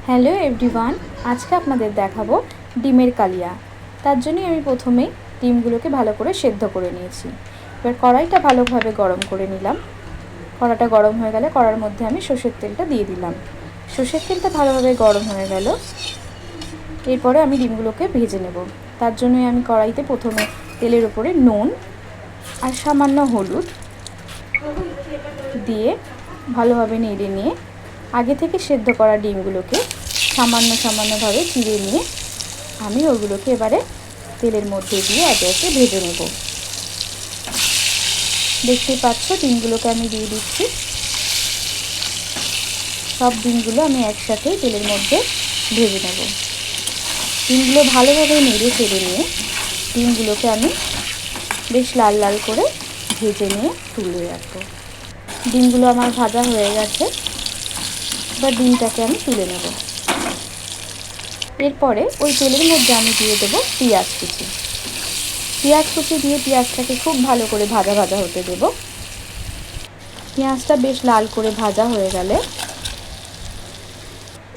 Hello everyone, আজকে আপনাদের দেখাবো ডিমের কালিয়া। তার জন্যই আমি প্রথমেই ডিমগুলোকে ভালো করে সেদ্ধ করে নিয়েছি। এবার কড়াইটা ভালোভাবে গরম করে নিলাম। কড়াটা গরম হয়ে গেলে কড়ার মধ্যে আমি সর্ষের তেলটা দিয়ে দিলাম। সর্ষের তেলটা ভালোভাবে গরম হয়ে গেল। এরপরে আমি ডিমগুলোকে ভেজে নেব। তার জন্যই আমি কড়াইতে প্রথমে তেলের উপরে নুন আর সামান্য হলুদ দিয়ে ভালোভাবে নেড়ে নিয়ে আগে থেকে সেদ্ধ করা ডিমগুলোকে সামান্যভাবে চিড়ে নিয়ে আমি ওগুলোকে এবারে তেলের মধ্যে দিয়ে একে একে ভেজে নেব। দেখতেই পাচ্ছ ডিমগুলোকে আমি দিয়ে দিচ্ছি। সব ডিমগুলো আমি একসাথে তেলের মধ্যে ভেজে নেব। ডিমগুলো ভালোভাবে নেড়ে চেড়ে নিয়ে ডিমগুলোকে আমি বেশ লাল লাল করে ভেজে নিয়ে তুলে রাখবো। ডিমগুলো আমার ভাজা হয়ে গেছে। এবার ডিমটাকে আমি তুলে নেব। এরপরে ওই তেলের মধ্যে আমি দিয়ে দেবো পেঁয়াজ কুচি দিয়ে পেঁয়াজটাকে খুব ভালো করে ভাজা হতে দেব। পেঁয়াজটা বেশ লাল করে ভাজা হয়ে গেলে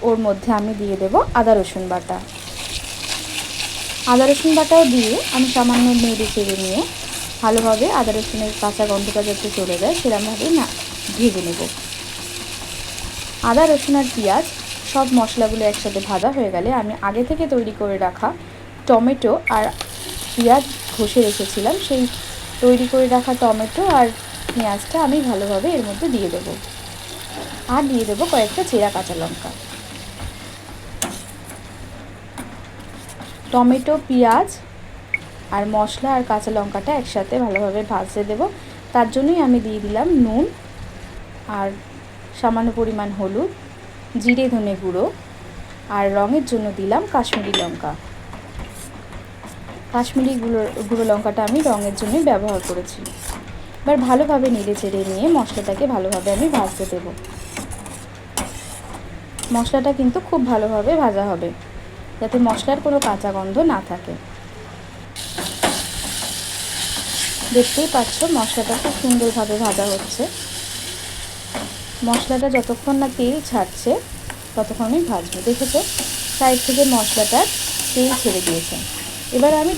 ওর মধ্যে আমি দিয়ে দেব আদা রসুন বাটাও দিয়ে আমি সামান্য নেড়ে চেড়ে নিয়ে ভালোভাবে আদা রসুনের কাঁচা গন্ধটা যাতে চলে যায় সেরকমভাবেই ভেজে নেব। আদা রসুন আর পেঁয়াজ সব মশলাগুলো একসাথে ভাজা হয়ে গেলে আমি আগে থেকে তৈরি করে রাখা টমেটো আর পেঁয়াজ ঘষে রেখেছিলাম, সেই তৈরি করে রাখা টমেটো আর পেঁয়াজটা আমি ভালোভাবে এর মধ্যে দিয়ে দেবো। আর দিয়ে দেবো কয়েকটা চেরা কাঁচা লঙ্কা। টমেটো, পেঁয়াজ আর মশলা আর কাঁচা লঙ্কাটা একসাথে ভালোভাবে ভাজতে দেবো। তার জন্যই আমি দিয়ে দিলাম নুন আর সামান্য পরিমাণ হলুদ, জিরে ধনে গুঁড়ো আর রঙের জন্য দিলাম কাশ্মীরি গুঁড়ো লঙ্কাটা আমি রঙের জন্যই ব্যবহার করেছি। এবার ভালোভাবে নেড়ে চেড়ে নিয়ে মশলাটাকে ভালোভাবে আমি ভাজতে দেব। মশলাটা কিন্তু খুব ভালোভাবে ভাজা হবে যাতে মশলার কোনো কাঁচা গন্ধ না থাকে। দেখতেই পাচ্ছ মশলাটা খুব সুন্দরভাবে ভাজা হচ্ছে। মশলাটা যতক্ষণ না তেল ছাড়ছে ততক্ষণই ভাজবো। দেখেছো সাইড থেকে মশলাটার তেল ছেড়ে দিয়েছে। এবার আমি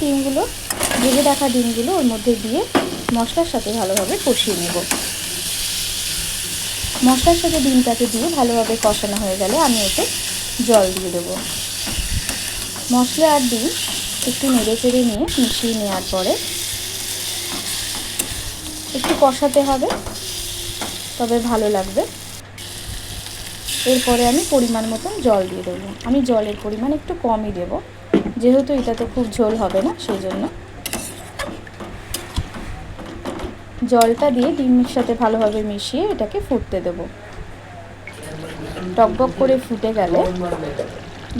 ভেজে রাখা ডিমগুলো ওর মধ্যে দিয়ে মশলার সাথে ভালোভাবে কষিয়ে নেব। মশলার সাথে ডিমটাকে দিয়ে ভালোভাবে কষানো হয়ে গেলে আমি ওতে জল দিয়ে দেবো। মশলা আর ডিম একটু নেড়ে চেড়ে নিয়ে মিশিয়ে নেওয়ার পরে একটু কষাতে হবে, তবে ভালো লাগবে। এরপরে আমি পরিমাণ মতন জল দিয়ে দেবো। আমি জলের পরিমাণ একটু কমই দেব, যেহেতু এটাতে খুব ঝোল হবে না, সেই জন্য জলটা দিয়ে ডিমের সাথে ভালোভাবে মিশিয়ে এটাকে ফুটতে দেব। টকবক করে ফুটে গেলে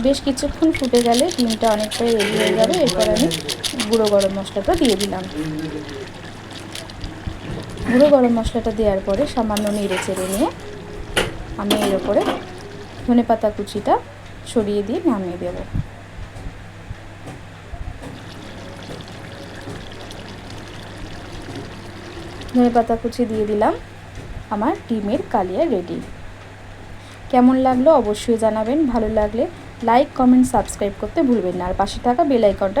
বেশ কিছুক্ষণ ফুটে গেলে ডিমটা অনেকটাই রেডি হয়ে যাবে। এরপর আমি গুঁড়ো গরম মশলাটা দিয়ে দিলাম। গুঁড়ো গরম মশলাটা দেওয়ার পরে সামান্য নেড়ে চেড়ে নিয়ে আমি এর ওপরে ধনেপাতা কুচিটা ছড়িয়ে দিয়ে নামিয়ে দেব। ধনেপাতা কুচি দিয়ে দিলাম। আমার ডিমের কালিয়া রেডি। কেমন লাগলো অবশ্যই জানাবেন। ভালো লাগলে লাইক, কমেন্ট, সাবস্ক্রাইব করতে ভুলবেন না। আর পাশে থাকা বেল আইকনটা